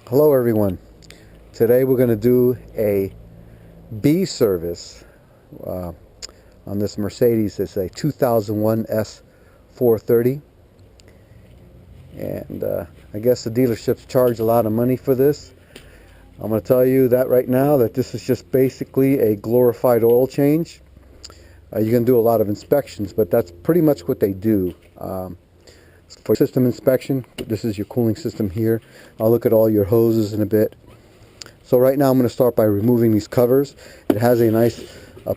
Hello everyone. Today we're going to do a B service on this Mercedes. It's a 2001 S430, and I guess the dealerships charge a lot of money for this. I'm going to tell you that right now that this is just basically a glorified oil change. You can do a lot of inspections, but that's pretty much what they do. For system inspection, this is your cooling system here. I'll look at all your hoses in a bit. So right now I'm going to start by removing these covers. It has a nice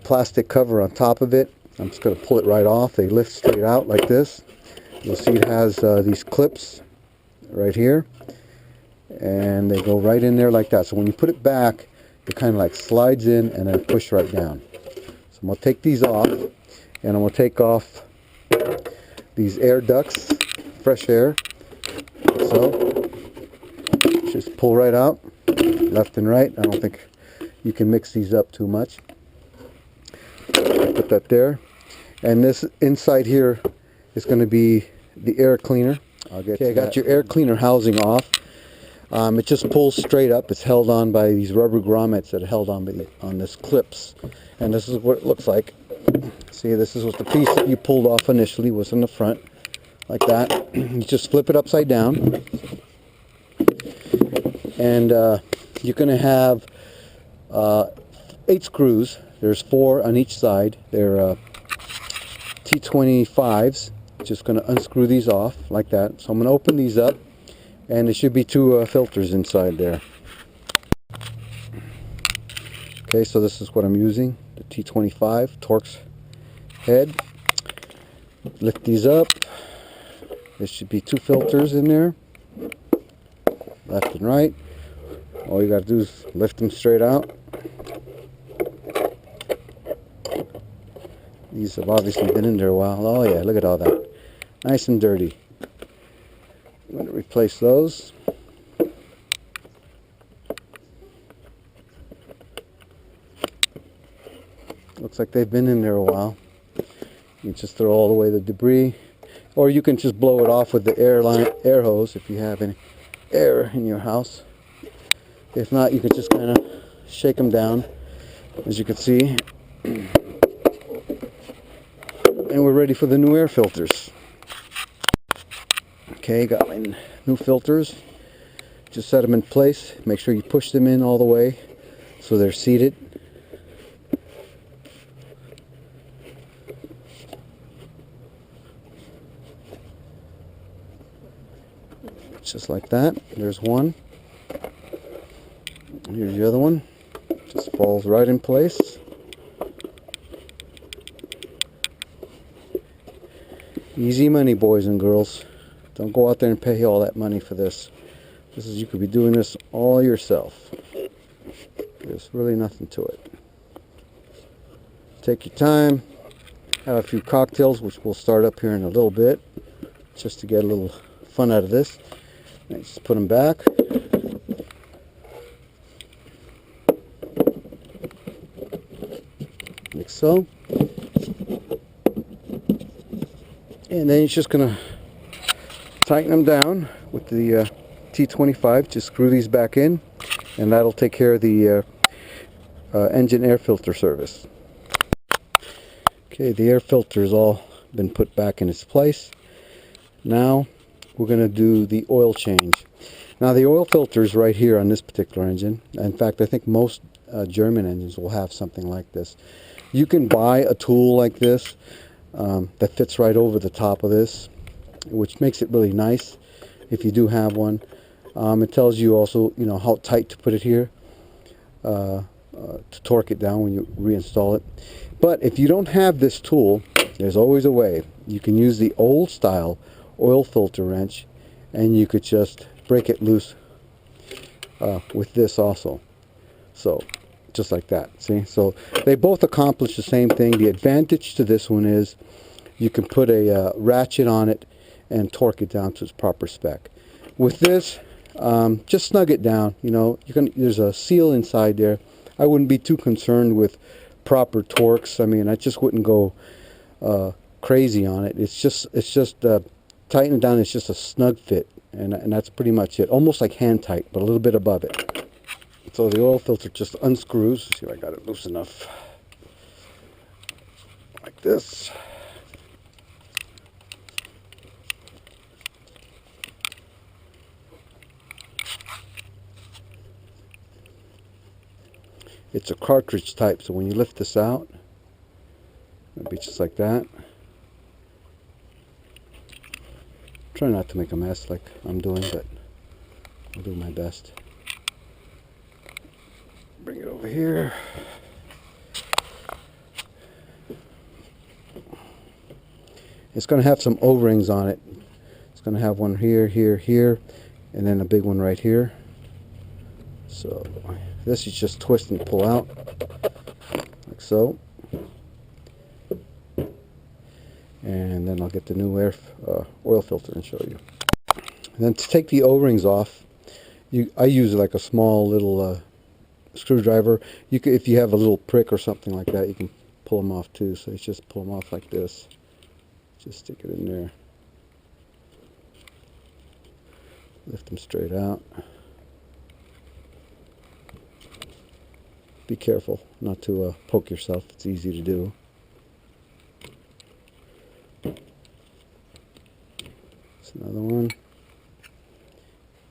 plastic cover on top of it. I'm just going to pull it right off. They lift straight out like this. You'll see it has these clips right here, and they go right in there like that. So when you put it back, it kind of like slides in and then push right down. So I'm going to take these off, and I'm going to take off these air ducts, fresh air. So just pull right out, left and right. I don't think you can mix these up too much. Put that there, and this inside here is going to be the air cleaner. I got your air cleaner housing off. It just pulls straight up. It's held on by these rubber grommets that are held on this clips, and this is what it looks like. See, this is what the piece that you pulled off initially was in the front, like that. You just flip it upside down, and you're going to have 8 screws. There's 4 on each side. They're T25s. Just going to unscrew these off like that. So I'm going to open these up, and there should be 2 filters inside there. Okay, so this is what I'm using, the T25 Torx head. Lift these up. There should be 2 filters in there, left and right. All you got to do is lift them straight out. These have obviously been in there a while. Oh yeah, look at all that. Nice and dirty. I'm going to replace those. Looks like they've been in there a while. You just throw all away the debris, or you can just blow it off with the air hose if you have any air in your house. If not, you can just kind of shake them down, as you can see. And we're ready for the new air filters. Okay, got my new filters. Just set them in place. Make sure you push them in all the way so they're seated. Just like that. There's one. Here's the other one. Just falls right in place. Easy money, boys and girls. Don't go out there and pay all that money for this. You could be doing this all yourself. There's really nothing to it. Take your time. Have a few cocktails, which we'll start up here in a little bit, just to get a little fun out of this. And just put them back. Like so. And then you're just going to tighten them down with the T25. Just screw these back in, and that'll take care of the engine air filter service. Okay, the air filter has all been put back in its place. Now we're going to do the oil change. Now the oil filter is right here on this particular engine. In fact, I think most German engines will have something like this. You can buy a tool like this that fits right over the top of this, which makes it really nice if you do have one. It tells you also, how tight to put it here to torque it down when you reinstall it. But if you don't have this tool, there's always a way. You can use the old style oil filter wrench, and you could just break it loose with this also. So just like that, see? So they both accomplish the same thing. The advantage to this one is you can put a ratchet on it and torque it down to its proper spec. With this, just snug it down. There's a seal inside there. I wouldn't be too concerned with proper torques. I mean, I just wouldn't go crazy on it. It's just tighten it down. It's just a snug fit. and that's pretty much it. Almost like hand tight, but a little bit above it. So the oil filter just unscrews. Let's see if I got it loose enough. Like this. It's a cartridge type, so when you lift this out, it'll be just like that. Try not to make a mess like I'm doing, but I'll do my best. Bring it over here. It's going to have some O-rings on it. It's going to have one here, here, here, and then a big one right here. So this is just twist and pull out, like so. And then I'll get the new oil filter and show you. And then to take the O-rings off, I use like a small little screwdriver. You could, if you have a little prick or something like that, you can pull them off too. So you just pull them off like this. Just stick it in there. Lift them straight out. Be careful not to poke yourself. It's easy to do. That's another one.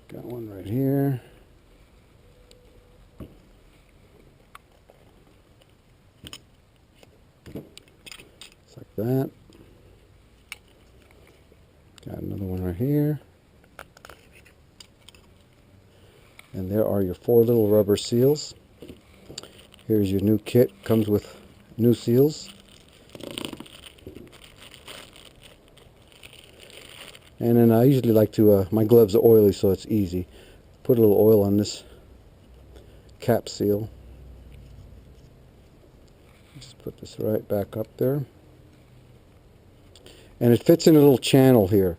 Got one right here. Just like that. Got another one right here. And there are your 4 little rubber seals. Here's your new kit. Comes with new seals. And then I usually like to, my gloves are oily, so it's easy. Put a little oil on this cap seal. Just put this right back up there. And it fits in a little channel here,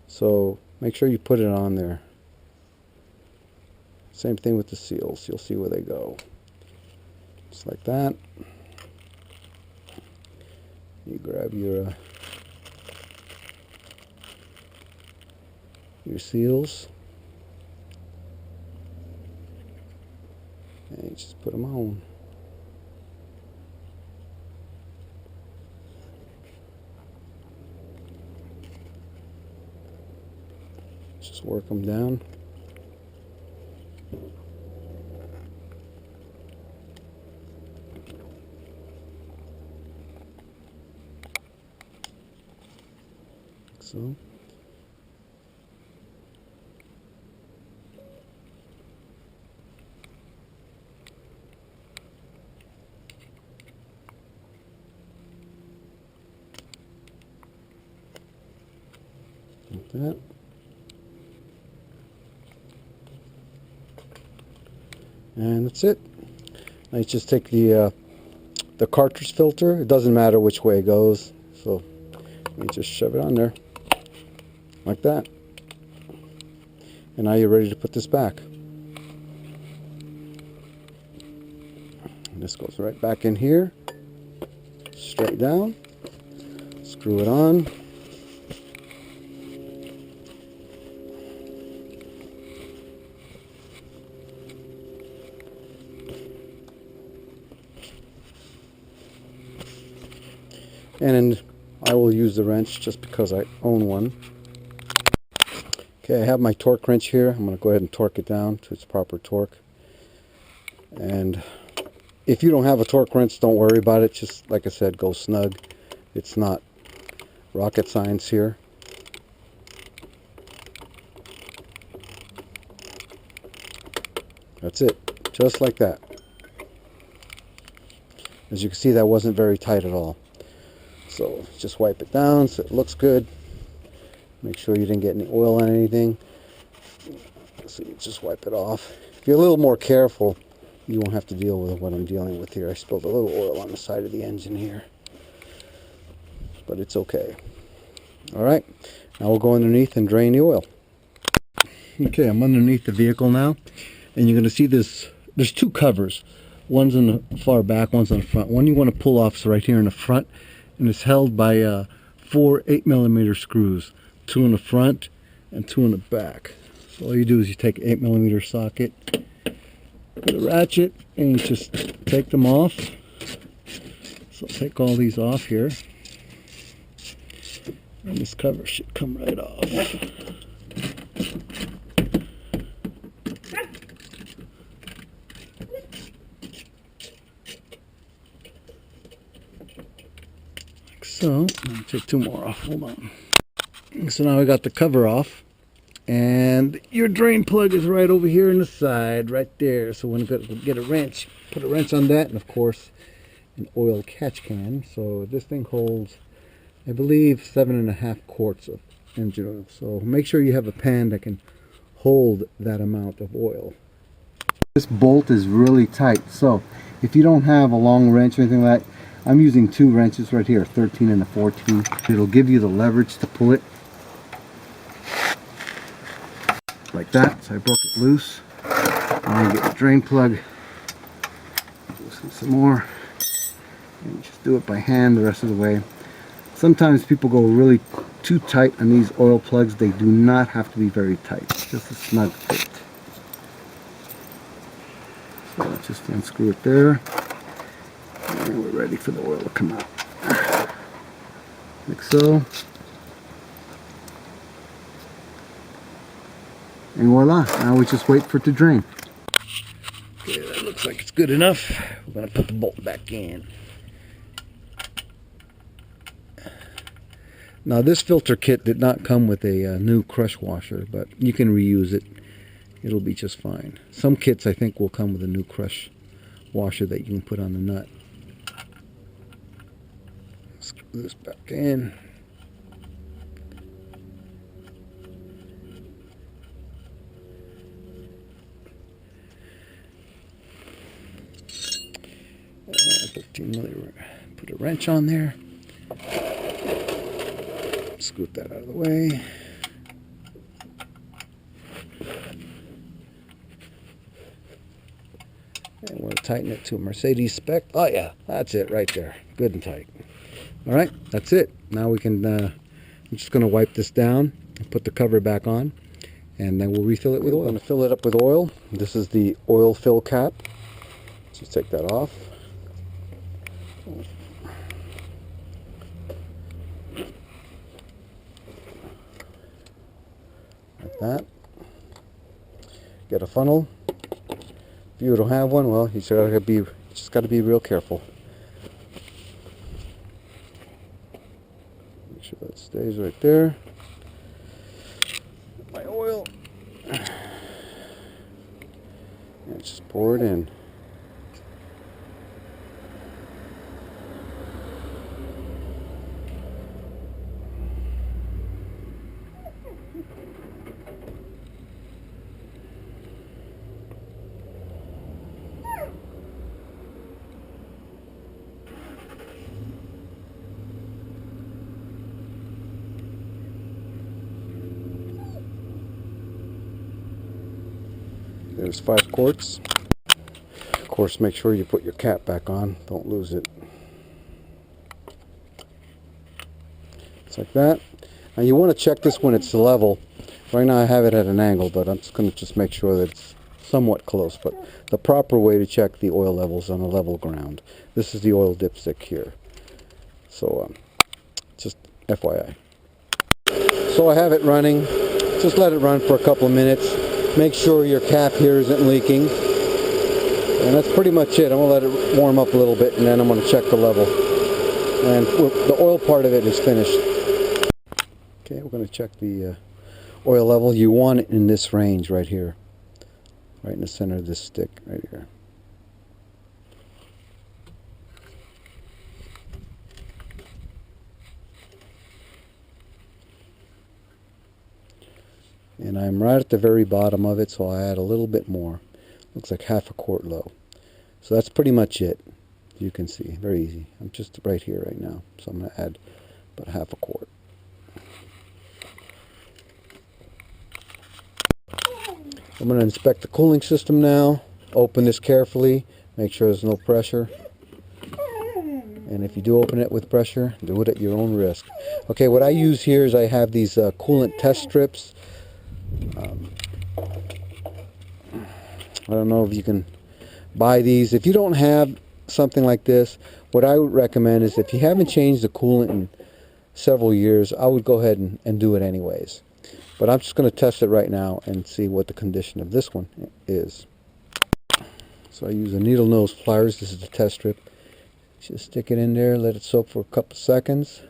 so make sure you put it on there. Same thing with the seals. You'll see where they go. Just like that. You grab your seals and you just put them on. Just work them down. Like so. Like that. And that's it. Now you just take the cartridge filter. It doesn't matter which way it goes, so you just shove it on there like that. And now you're ready to put this back. And this goes right back in here, straight down. Screw it on. And I will use the wrench just because I own one. Okay, I have my torque wrench here. I'm going to go ahead and torque it down to its proper torque. And if you don't have a torque wrench, don't worry about it. Just like I said, go snug. It's not rocket science here. That's it. Just like that. As you can see, that wasn't very tight at all. So just wipe it down so it looks good. Make sure you didn't get any oil on anything. So you just wipe it off. If you're a little more careful, you won't have to deal with what I'm dealing with here. I spilled a little oil on the side of the engine here, but it's okay. Alright, now we'll go underneath and drain the oil. Okay, I'm underneath the vehicle now, and you're going to see this. There's 2 covers. One's in the far back, one's on the front. One you want to pull off is right here in the front, and it's held by 4 8mm screws. 2 in the front and 2 in the back. So all you do is you take an 8mm socket with a ratchet and you just take them off. So I'll take all these off here, and this cover should come right off. Like so. I'll take 2 more off. Hold on. So now we got the cover off, and your drain plug is right over here in the side, right there. So when we get a wrench, put a wrench on that, and of course an oil catch can. So this thing holds, I believe, 7.5 quarts of engine oil. So make sure you have a pan that can hold that amount of oil. This bolt is really tight, so if you don't have a long wrench or anything like that, I'm using 2 wrenches right here, 13 and a 14. It'll give you the leverage to pull it like that. So I broke it loose. And then get the drain plug, loosen some more, and just do it by hand the rest of the way. Sometimes people go really too tight on these oil plugs. They do not have to be very tight, just a snug fit. So let's just unscrew it there, and we're ready for the oil to come out, like so. And voila, now we just wait for it to drain. Okay, that looks like it's good enough. We're going to put the bolt back in. Now this filter kit did not come with a new crush washer, but you can reuse it. It'll be just fine. Some kits I think will come with a new crush washer that you can put on the nut. Screw this back in. Put a wrench on there. Scoot that out of the way. And we'll tighten it to a Mercedes spec. Oh yeah, that's it right there. Good and tight. All right, that's it. Now we can, I'm just going to wipe this down and put the cover back on, and then we'll refill it with oil. I'm going to fill it up with oil. This is the oil fill cap. Just take that off. Like that. Get a funnel. If you don't have one, well, you just got to be real careful. Make sure that stays right there. My oil. And just pour it in. There's 5 quarts. Of course, make sure you put your cap back on. Don't lose it. It's like that. Now you want to check this when it's level. Right now I have it at an angle, but I'm just going to make sure that it's somewhat close. But the proper way to check the oil levels on a level ground. This is the oil dipstick here. So just FYI. So I have it running. Just let it run for a couple of minutes. Make sure your cap here isn't leaking. And that's pretty much it. I'm going to let it warm up a little bit, and then I'm going to check the level. And the oil part of it is finished. Okay, we're going to check the oil level. You want it in this range right here. Right in the center of this stick right here. And I'm right at the very bottom of it, so I add a little bit more. Looks like 1/2 quart low. So that's pretty much it. You can see, very easy. I'm just right here right now, so I'm going to add about 1/2 quart. I'm going to inspect the cooling system now. Open this carefully. Make sure there's no pressure. And if you do open it with pressure, do it at your own risk. Okay, what I use here is I have these coolant test strips. I don't know if you can buy these. If you don't have something like this, what I would recommend is, if you haven't changed the coolant in several years, I would go ahead and do it anyways. But I'm just going to test it right now and see what the condition of this one is. So I use a needle nose pliers. This is the test strip. Just stick it in there, let it soak for a couple seconds,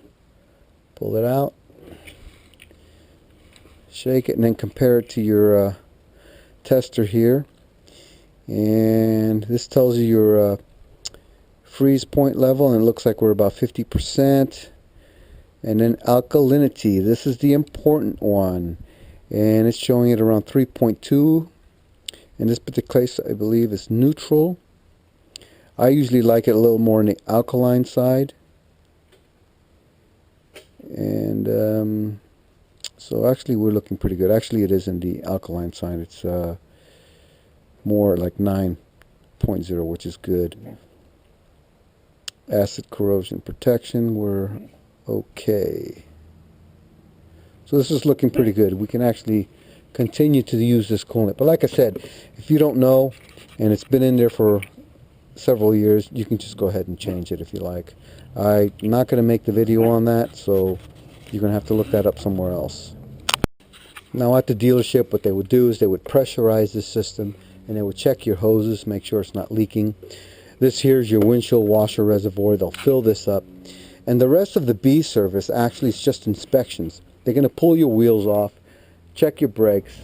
pull it out, shake it, and then compare it to your tester here. And this tells you your freeze point level, and it looks like we're about 50%. And then alkalinity, this is the important one, and it's showing it around 3.2. In this particular case, I believe it's neutral. I usually like it a little more on the alkaline side. And so actually we're looking pretty good. Actually, it is in the alkaline side. It's more like 9.0, which is good. Acid corrosion protection, we're okay. So this is looking pretty good. We can actually continue to use this coolant. But like I said, if you don't know and it's been in there for several years, you can just go ahead and change it if you like. I'm not going to make the video on that, so you're going to have to look that up somewhere else. Now at the dealership, what they would do is they would pressurize this system, and they would check your hoses, make sure it's not leaking. This here is your windshield washer reservoir. They'll fill this up. And the rest of the B service actually is just inspections. They're going to pull your wheels off, check your brakes.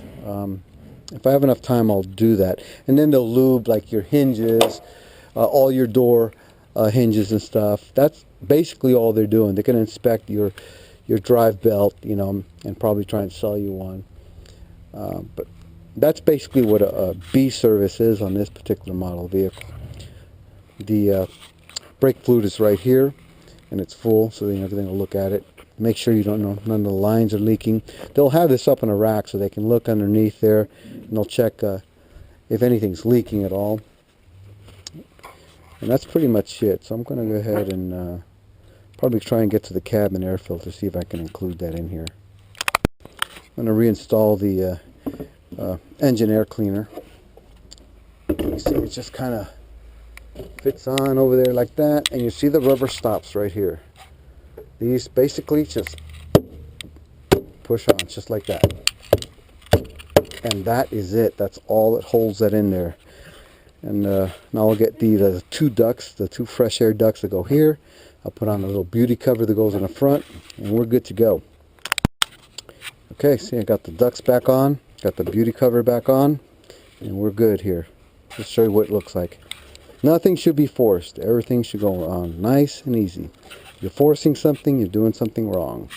If I have enough time, I'll do that. And then they'll lube like your hinges, all your door hinges and stuff. That's basically all they're doing. They're going to inspect your drive belt, you know, and probably try and sell you one. But that's basically what a B service is on this particular model vehicle. The brake fluid is right here, and it's full, so then everything will look at it. Make sure you don't know none of the lines are leaking. They'll have this up in a rack so they can look underneath there, and they'll check if anything's leaking at all. And that's pretty much it. So I'm going to go ahead and probably try and get to the cabin air filter, see if I can include that in here. I'm going to reinstall the engine air cleaner. You see, it just kind of fits on over there like that, and you see the rubber stops right here. These basically just push on just like that, and that is it. That's all that holds that in there. And now I'll get the two ducts, the two fresh air ducts that go here. I'll put on a little beauty cover that goes in the front, and we're good to go. Okay, see, I got the ducts back on, got the beauty cover back on, and we're good here. Let's show you what it looks like. Nothing should be forced. Everything should go on nice and easy. If you're forcing something, you're doing something wrong.